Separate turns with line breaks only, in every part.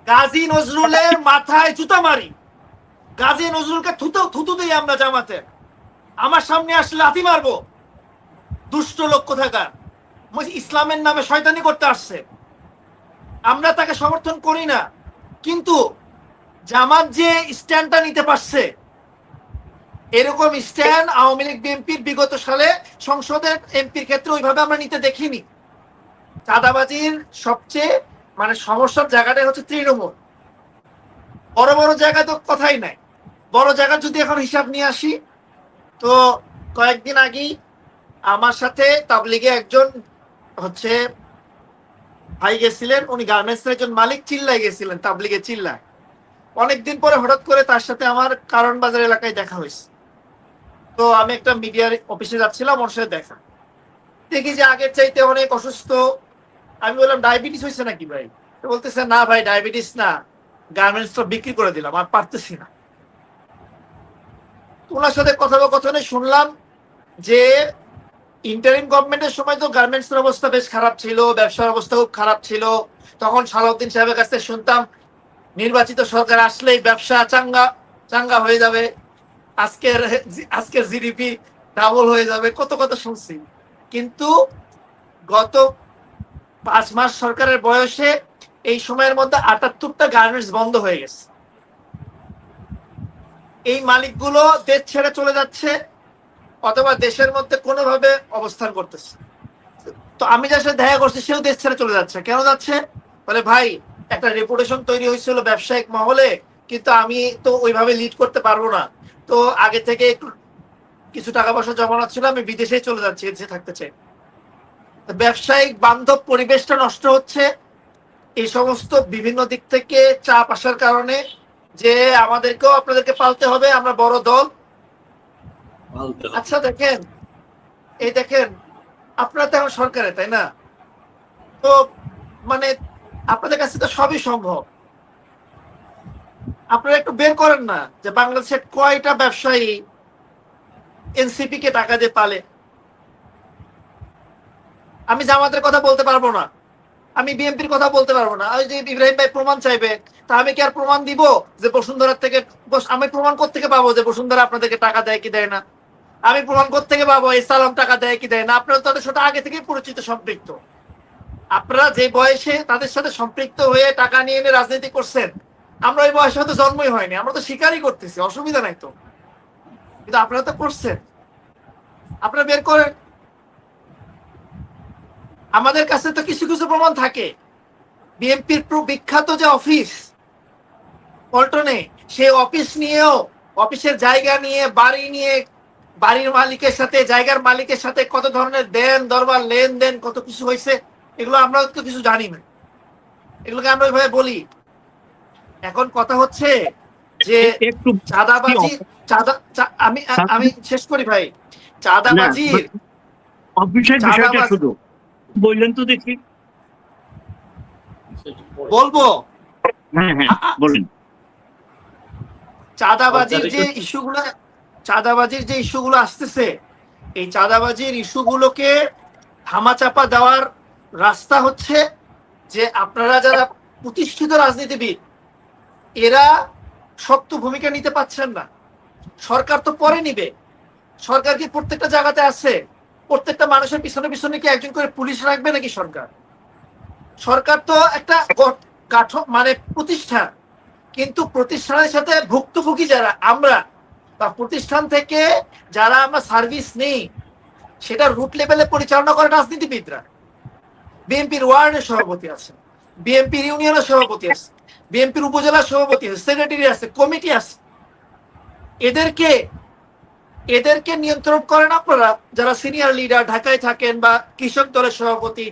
গাজী নজরুলের মাথায় জুতা মারি। গাজী নজরুলকে থুতু দিই আমরা জামাতে। আমার সামনে আসলে লাথি মারবো। দুষ্ট লোক কোথাকার, ইসলামের নামে শয়তানি করতে আসছে। আমরা তাকে সমর্থন করি না, কিন্তু জামাত যে স্ট্যান্ডটা নিতে পারছে, এরকম স্ট্যান্ড আওয়ামী লীগ বিএনপির বিগত সালে সংসদের এমপির ক্ষেত্রে ওইভাবে আমরা নিতে দেখিনি। চাঁদাবাজির সবচেয়ে সমস্যার জায়গাটাই হচ্ছে তৃণমূল। বড় বড় জায়গা তো কথাই নাই। বড় জায়গা যদি এখন হিসাব নিয়ে আসি, তো কয়েকদিন আগেই আমার সাথে তাবলিগে একজন হচ্ছে ভাই গেছিলেন, উনি গার্মেন্টসের একজন মালিক, চিল্লাই গেছিলেন তাবলিগে চিল্লায়। অনেকদিন পরে হঠাৎ করে তার সাথে আমার কারণ বাজার এলাকায় দেখা হয়েছে। তো আমি একটা মিডিয়ার অফিসে যাচ্ছিলাম, ওর সাথে দেখা, দেখি যে আগের চাইতে অনেক অসুস্থ। আমি বললাম ডায়াবেটিস হয়েছে নাকি ভাই? তো বলতেছে না ভাই ডায়াবেটিস না, গার্মেন্টস তো বিক্রি করে দিলাম, আর পারতেছি না। ওনার সাথে কথোপকথনে শুনলাম যে ইন্টারিম গভর্নমেন্টের সময় তো গার্মেন্টসের অবস্থা বেশ খারাপ ছিল, ব্যবসার অবস্থা খুব খারাপ ছিল। তখন সালাউদ্দিন সাহেবের কাছ থেকে শুনতাম নির্বাচিত সরকার আসলেই ব্যবসা চাঙ্গা চাঙ্গা হয়ে যাবে, আজকের আজকের জিডিপি ডাবল হয়ে যাবে, কত কত শুনছি। কিন্তু গত 5 মাস সরকারের বয়সে এই সময়ের মধ্যে 78টা গার্মেন্টস বন্ধ হয়ে গেছে। এই মালিকগুলো দেশ ছেড়ে চলে যাচ্ছে অথবা দেশের মধ্যে কোনোভাবে অবস্থান করতেছে। তো আমি যার সাথে দেখা করছি সেও দেশ ছেড়ে চলে যাচ্ছে। কেন যাচ্ছে? বলে ভাই একটা রেপুটেশন তৈরি হয়েছিল ব্যবসায়িক মহলে, কিন্তু আমি তো ওইভাবে লিড করতে পারবো না। তো আগে থেকে একটু কিছু টাকা পয়সা জমানো ছিল, আমি বিদেশে চলে যাচ্ছি, এদেশে থাকতে চাই। ব্যবসায়িক বান্ধব পরিবেশটা নষ্ট হচ্ছে এই সমস্ত বিভিন্ন দিক থেকে চাপ আসার কারণে, যে আমাদেরকেও আপনাদেরকে পালতে হবে, আমরা বড় দল। আচ্ছা দেখেন, এই দেখেন আপনারা তো এখন সরকারে, তাই না? তো মানে আপনাদের কাছে তো সবই সম্ভব। আপনারা একটু বের করেন না যে বাংলাদেশের কয়টা ব্যবসায়ী এনসিপি কে টাকা দিয়ে পালে। আমি জামাতের কথা বলতে পারবো না, আমি বিএনপির কথা বলতে পারবো না। ওই যে ইব্রাহিম ভাই প্রমাণ চাইবে, তা আমি কি আর প্রমাণ দিব যে বসুন্ধরার থেকে? আমি প্রমাণ কোত্থেকে পাবো যে বসুন্ধরা আপনাদেরকে টাকা দেয় কি দেয় না? আমি প্রমাণ কোত্থেকে পাবো এই সালাম টাকা দেয় কি দেয় না? আপনারা তাদের সাথে আগে থেকেই পরিচিত, সম্পৃক্ত। আপনারা যে বয়সে তাদের সাথে সম্পৃক্ত হয়ে টাকা নিয়ে এনে রাজনীতি করছেন, আমরা ওই বয়সে হয়তো জন্মই হয়নি, আমরা তো স্বীকারই করতেছি, অসুবিধা নাই তো। কিন্তু আপনারা তো করছেন, আপনারা বের করেন। আমাদের কাছে তো কিছু কিছু প্রমাণ থাকে। বিএনপির বিখ্যাত যে অফিস পল্টনে, সেই অফিস নিয়েও, অফিসের জায়গা নিয়ে, বাড়ি নিয়ে, বাড়ির মালিকের সাথে, জায়গার মালিকের সাথে কত ধরনের দেন দরবার, লেনদেন, কত কিছু হয়েছে, এগুলো আমরা তো কিছু জানি না, এগুলোকে আমরা ওইভাবে বলি। এখন কথা হচ্ছে যে
একটু
চাঁদাবাজি, আমি আমি শেষ করি ভাই। চাঁদাবাজির
অফিসের বিষয়টা শুধু বললেন তো দেখি।
বলবো,
হ্যাঁ হ্যাঁ বলেন।
চাঁদাবাজির যে ইস্যুগুলো আসতেছে, এই চাঁদাবাজির ইস্যুগুলোকে ধামাচাপা দেওয়ার রাস্তা হচ্ছে যে আপনারা যারা প্রতিষ্ঠিত রাজনীতিবিদ, এরা শক্ত ভূমিকা নিতে পারছেন না। সরকার তো পরে নিবে, সরকার কি প্রত্যেকটা জায়গাতে আছে? প্রত্যেকটা মানুষের পিছনে পিছনে কি একজন করে পুলিশ রাখবে নাকি সরকার? সরকার তো একটা প্রতিষ্ঠান, কিন্তু প্রতিষ্ঠানের সাথে ভুক্তভোগী যারা আমরা, বা প্রতিষ্ঠান থেকে যারা আমরা সার্ভিস নেই, সেটা রুট লেভেলে পরিচালনা করে রাজনীতিবিদরা। বিএনপির ওয়ার্ডের সভাপতি আছে, বিএনপির ইউনিয়নের সভাপতি আছে, বিএনপির উপজেলার সভাপতি আছে, সেক্রেটারি আছে, কমিটি আছে। এদেরকে নিয়ন্ত্রণ করেন আপনারা যারা সিনিয়র লিডার, ঢাকায় থাকেন, বা কৃষক দলের সভাপতি,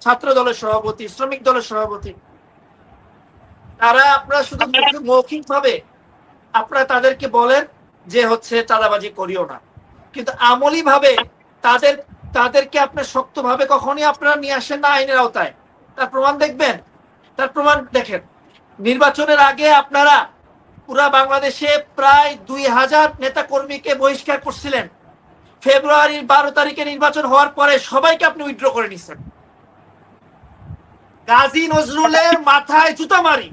ছাত্র দলের সভাপতি, শ্রমিক দলের সভাপতি। তারা আপনারা শুধু মৌখিক ভাবে আপনারা তাদেরকে বলেন যে হচ্ছে চাঁদাবাজি করিও না, কিন্তু আমলি ভাবে তাদেরকে আপনার শক্তভাবে কখনই আপনারা নিয়ে আসেন না আইনের আওতায়। তার প্রমাণ দেখবেন, তার প্রমাণ দেখেন। নির্বাচনের আগে আপনারা পুরা বাংলাদেশে প্রায় 2000 নেতা কর্মীকে বহিষ্কার করছিলেন। ফেব্রুয়ারির 12 তারিখে নির্বাচন হওয়ার পরে সবাইকে আপনি উইথড্র করে নিচ্ছেন। গাজী নজরুলের মাথায় জুতা মারি।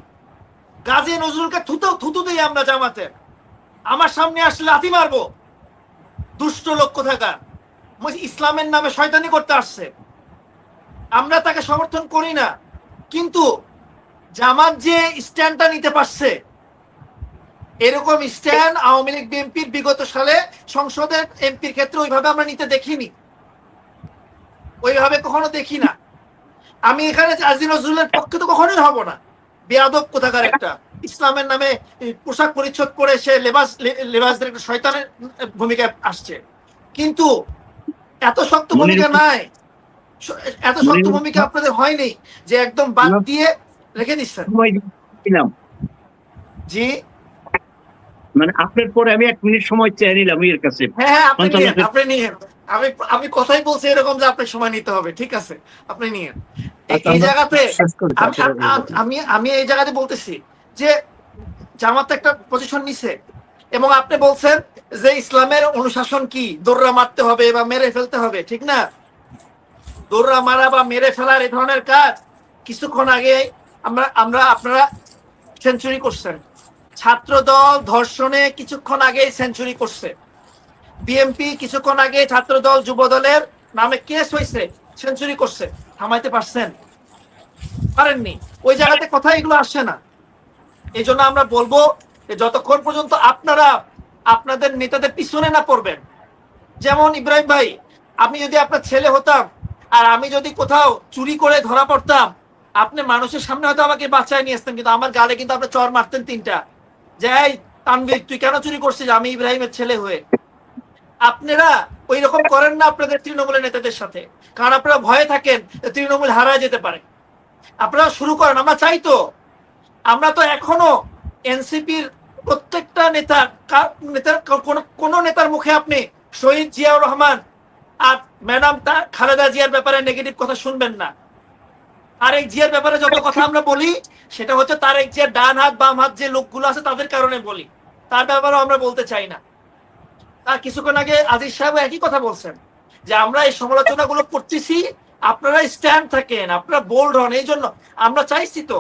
গাজী নজরুলকে থুতু দিয়ে আমরা জামাতের, আমার সামনে আসলে লাথি মারবো। দুষ্ট লোক কোথাকার, ইসলামের নামে শয়তানি করতে আসছে। আমরা তাকে সমর্থন করি না, কিন্তু জামাত যে স্ট্যান্ডটা নিতে পারছে, এরকম স্ট্যান্ড আওয়ামী লীগ বিএনপির বিগত সালে সংসদের এমপির ক্ষেত্রে ওইভাবে আমরা নিতে দেখিনি, ওইভাবে কখনো দেখি না। আমি এখানে গাজী নজরুলের পক্ষে তো কখনোই হব না। বেয়াদব কোথাকার একটা, ইসলামের নামে পোশাক পরিচ্ছদ পরে সে লেবাসদের একটা শয়তানের ভূমিকায় আসছে। কিন্তু এত শক্ত ভূমিকা নাই, এত শক্ত ভূমিকা আপনাদের হয়নি যে একদম বাদ দিয়ে রেখে দিচ্ছেন। জি,
মানে আপনার পরে আমি 1 মিনিট সময় চেয়ে নিলাম এর কাছে।
হ্যাঁ আপনি নিয়েন। আমি কথাই বলছি এরকম যে আপনার সময় নিতে হবে, ঠিক আছে, আপনি নিয়েন। এই জায়গাতে আমি এই জায়গাতে বলতেছি যে জামাত একটা পজিশন নিছে, এবং আপনি বলছেন যে ইসলামের অনুশাসন কি, দৌড়া মারতে হবে বা মেরে ফেলতে হবে, ঠিক না? দৌড়া মারা বা মেরে ফেলার এই ধরনের কাজ কিছুক্ষণ আগে আপনারা সেঞ্চুরি করছেন। ছাত্র দল ধর্ষণে কিছুক্ষণ আগে সেঞ্চুরি করছে। বিএনপি কিছুক্ষণ আগে ছাত্র দল যুব দলের নামে কেস হয়েছে, সেঞ্চুরি করছে। থামাইতে পারছেন? পারেননি। ওই জায়গাতে কথা এগুলো আসছে না। এই জন্য আমরা বলবো যে যতক্ষণ পর্যন্ত আপনারা আপনাদের নেতাদের পিছনে না পড়বেন, যেমন ইব্রাহিম ভাই, আমি যদি আপনার ছেলে হতাম আর আমি যদি কোথাও চুরি করে ধরা পড়তাম, আপনি মানুষের সামনে হয়তো আমাকে বাঁচায় নিয়ে আসতেন, কিন্তু আমার গালে কিন্তু আপনি চর মারতেন 3টা, যে এই তানভীর তুই কেন চুরি করছিস আমি ইব্রাহিমের ছেলে হয়ে। আপনারা ওই রকম করেন না আপনাদের তৃণমূলের নেতাদের সাথে, কারণ আপনারা ভয়ে থাকেন তৃণমূল হারায় যেতে পারে। আপনারা শুরু করেন, আমরা চাই তো, আমরা তো এখনো এনসিপির প্রত্যেকটা নেতার কোন নেতার মুখে আপনি শহীদ জিয়াউর রহমান আর ম্যাডাম খালেদা জিয়ার ব্যাপারে নেগেটিভ কথা শুনবেন না। তারেক জিয়ার ব্যাপারে যত কথা আমরা বলি সেটা হচ্ছে তারেক জিয়ার ডান হাত বাম হাত যে লোকগুলো আছে তাদের কারণে বলি, তার ব্যাপারেও আমরা বলতে চাই না। তার কিছুক্ষণ আগে আজিজ সাহেব একই কথা বলছেন যে আমরা এই সমালোচনাগুলো করতেছি, আপনারা স্ট্যান্ড থাকেন, আপনারা বোল্ড হন। এই জন্য আমরা চাইছি তো,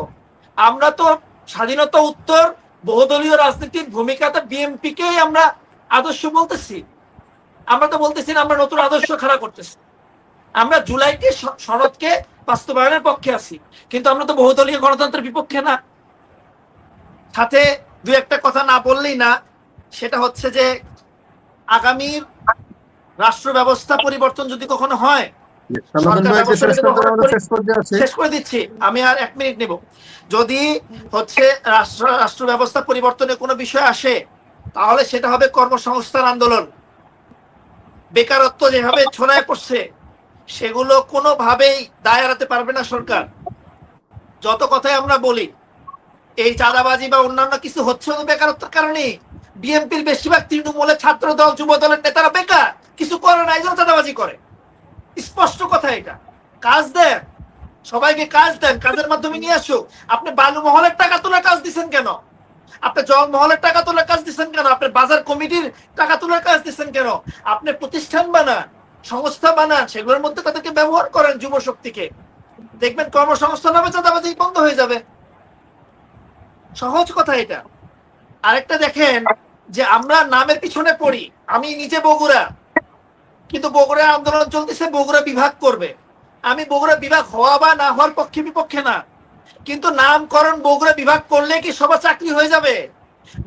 আমরা তো স্বাধীনতা উত্তর বহুদলীয় রাজনীতির ভূমিকাতে বিএনপিকেই আমরা আদর্শ বলতেছি। আমরা তো বলতেছি না আমরা নতুন আদর্শ খাড়া করতেছি। আমরা জুলাইকে সনদকে বাস্তবায়নের পক্ষে আছি, কিন্তু আমরা তো বহুদলীয় গণতন্ত্রের বিপক্ষে না। সাথে দুই একটা কথা না বললেই না, সেটা হচ্ছে যে আগামীর রাষ্ট্র ব্যবস্থা পরিবর্তন যদি কখনো হয়, শেষ করে দিচ্ছি আমি, আর 1 মিনিট নেব। যদি হচ্ছে রাষ্ট্র ব্যবস্থা পরিবর্তনের কোনো বিষয় আসে, তাহলে সেটা হবে কর্মসংস্থান আন্দোলন। বেকারত্ব যেভাবে ছড়ায় পড়ছে সেগুলো কোনোভাবেই দায় এড়াতে পারবে না সরকার। যত কথাই আমরা বলি এই চাঁদাবাজি বা অন্যান্য কিছু হচ্ছে বেকারত্বের কারণে। বিএনপির বেশিরভাগ তৃণমূলের ছাত্র দল যুব দলের নেতারা বেকার, কিছু করে না, এই জন্য চাঁদাবাজি করে। স্পষ্ট কথা এটা। কাজ দেন, সবাইকে কাজ দেন, কাজের মাধ্যমে নিয়ে আসো। আপনি বালু মহলের টাকা তোলার কাজ দিচ্ছেন কেন? আপনি জল মহলের টাকা তোলার কাজ দিচ্ছেন কেন? আপনি বাজার কমিটির টাকা তোলার কাজ দিচ্ছেন কেন? আপনি প্রতিষ্ঠান বানান, সংস্থা বানান, সেগুলোর মধ্যে তাদেরকে ব্যবহার করেন, যুব শক্তিকে। দেখবেন কর্মসংস্থান হবে, চাঁদাবাজি বন্ধ হয়ে যাবে। সহজ কথা এটা। আরেকটা দেখেন যে আমরা নামের পিছনে পড়ি। আমি নিজে বগুড়া, কিন্তু বগুড়া আন্দোলন চলতেছে, বগুড়া বিভাগ করবে। আমি বগুড়া বিভাগ হওয়া বা না হওয়ার পক্ষে বিপক্ষে না, কিন্তু নামকরণ বগুড়া বিভাগ করলে কি সবার চাকরি হয়ে যাবে?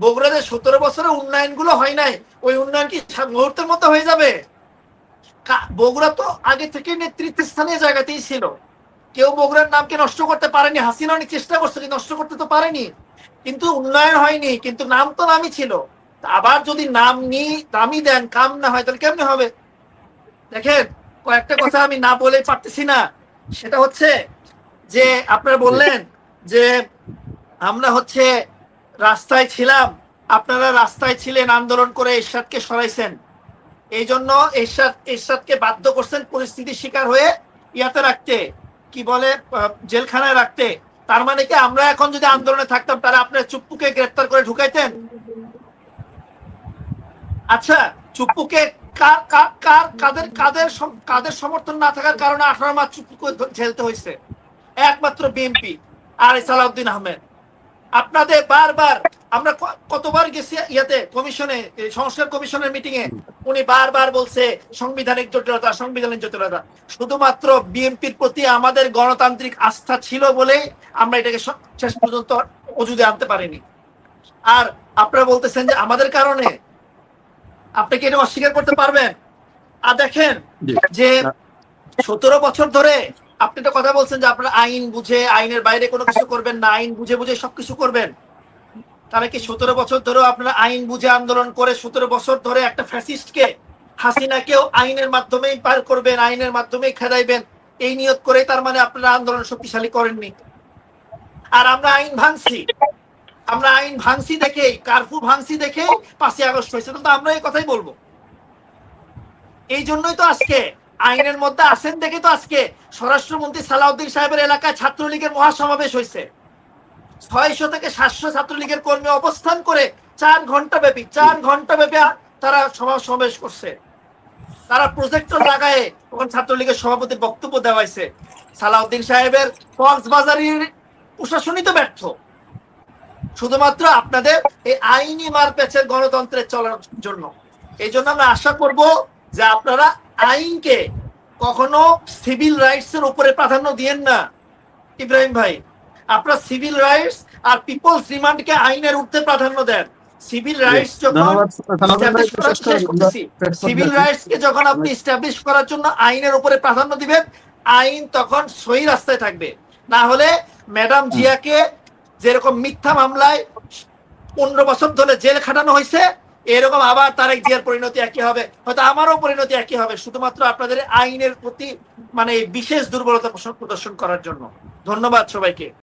বগুড়াতে 17 বছরে উন্নয়নগুলো হয় নাই, ওই উন্নয়ন কি মুহূর্তের মধ্যে হয়ে যাবে? বগুড়া তো আগে থেকে নেতৃত্ব স্থানীয় জায়গাতেই ছিল। কেউ বগুড়ার নামকে নষ্ট করতে পারেনি। হাসিনা অনেক চেষ্টা করছে, নষ্ট করতে তো পারেনি, কিন্তু উন্নয়ন হয়নি, কিন্তু নাম তো নামই ছিল। আবার যদি নামই দেন, কাম না হয়, তাহলে কেমনে হবে? দেখেন, কয়েকটা কথা আমি না বলে পারতেছি না। সেটা হচ্ছে যে আপনারা বললেন যে আমরা হচ্ছে রাস্তায় ছিলাম, আপনারা রাস্তায় ছিলেন, আন্দোলন করে এরশাদকে সরাইছেন, এই জন্য এরশাদকে বাধ্য করছেন পরিস্থিতির শিকার হয়ে ইয়াতে রাখতে, কি বলে, জেলখানায় রাখতে। তার মানে কি আমরা এখন যদি আন্দোলনে থাকতাম তারা আপনার চুপ্পুকে গ্রেফতার করে ঢুকাইতেন? আচ্ছা, চুপ্পুকে কাদের সমর্থন না থাকার কারণে 18 মাস চুপ্পুকে ঝেলতে হয়েছে? একমাত্র বিএনপি আর সালাউদ্দিন আহমেদ। আপনাদের বারবার আমরা কতবার গেছি ইয়াতে কমিশনে, সংস্কার কমিশনের মিটিং এ উনি বারবার বলছে সাংবিধানিক জটিলতা, সাংবিধানিক জটিলতা। শুধুমাত্র বিএনপির প্রতি আমাদের গণতান্ত্রিক আস্থা ছিল বলে আমরা এটাকে শেষ পর্যন্ত অজুদে আনতে পারিনি। আর আপনারা বলতেছেন যে আমাদের কারণে, আপনি কি এটা অস্বীকার করতে পারবেন? আর দেখেন যে 17 বছর ধরে আপনি তো কথা বলছেন যে আপনারা আইন বুঝে, আইনের বাইরে কোনো কিছু করবেন না, আইন বুঝে বুঝে সবকিছু করবেন। তাহলে কি 17 বছর ধরেও আপনারা আইন বুঝে আন্দোলন করে 17 বছর ধরে একটা ফ্যাসিস্টকে, হাসিনাকেও আইনের মাধ্যমেই পার করবেন, আইনের মাধ্যমেই খেদাইবেন, এই নিয়ত করে তার মানে আপনারা আন্দোলন শক্তিশালী করেননি? আর আমরা আইন ভাঙছি, আমরা আইন ভাঙছি দেখেই, কারফিউ ভাঙছি দেখেই 5ই আগস্ট হয়েছে। তো আমরা এই কথাই বলবো। এই জন্যই তো আজকে আইনের মধ্যে আসেন দেখে তো আজকে স্বরাষ্ট্রমন্ত্রী সালাউদ্দিন সাহেবের এলাকায় ছাত্রলীগের মহাসমাবেশ হয়েছে। 600 থেকে 700 ছাত্রলীগের কর্মী অবস্থান করে 4 ঘন্টা ব্যাপী তারা সমাবেশ করছে। তারা প্রজেক্টর লাগায় তখন ছাত্রলীগের সভাপতির বক্তব্য দেওয়া হয়েছে। সালাউদ্দিন সাহেবের কক্সবাজারের প্রশাসনই তো ব্যর্থ, শুধুমাত্র আপনাদের এই আইনি মারপ্যাচের গণতন্ত্রের চলার জন্য। এই জন্য আমরা আশা করব যে আপনারা আইনকে কখনো সিভিল রাইটস এর উপরে প্রাধান্য দিয়েন না। ইব্রাহিম ভাই, আপনারা সিভিল রাইটস আর পিপলস রিমান্ডকে আইনের ঊর্ধ্বে প্রাধান্য দেন। সিভিল রাইটস যখন সিভিল রাইটস কে যখন আপনি এস্টাবলিশ করার জন্য আইনের উপরে প্রাধান্য দিবেন, আইন তখন সহি রাস্তায় থাকবে। না হলে ম্যাডাম জিয়াকে যেরকম মিথ্যা মামলায় 15 বছর ধরে জেল খাটানো হয়েছে, এরকম আবার তারেক জিয়ার পরিণতি একই হবে, হয়তো আমারও পরিণতি একই হবে, শুধুমাত্র আপনাদের আইনের প্রতি মানে বিশেষ দুর্বলতা প্রদর্শন করার জন্য। ধন্যবাদ সবাইকে।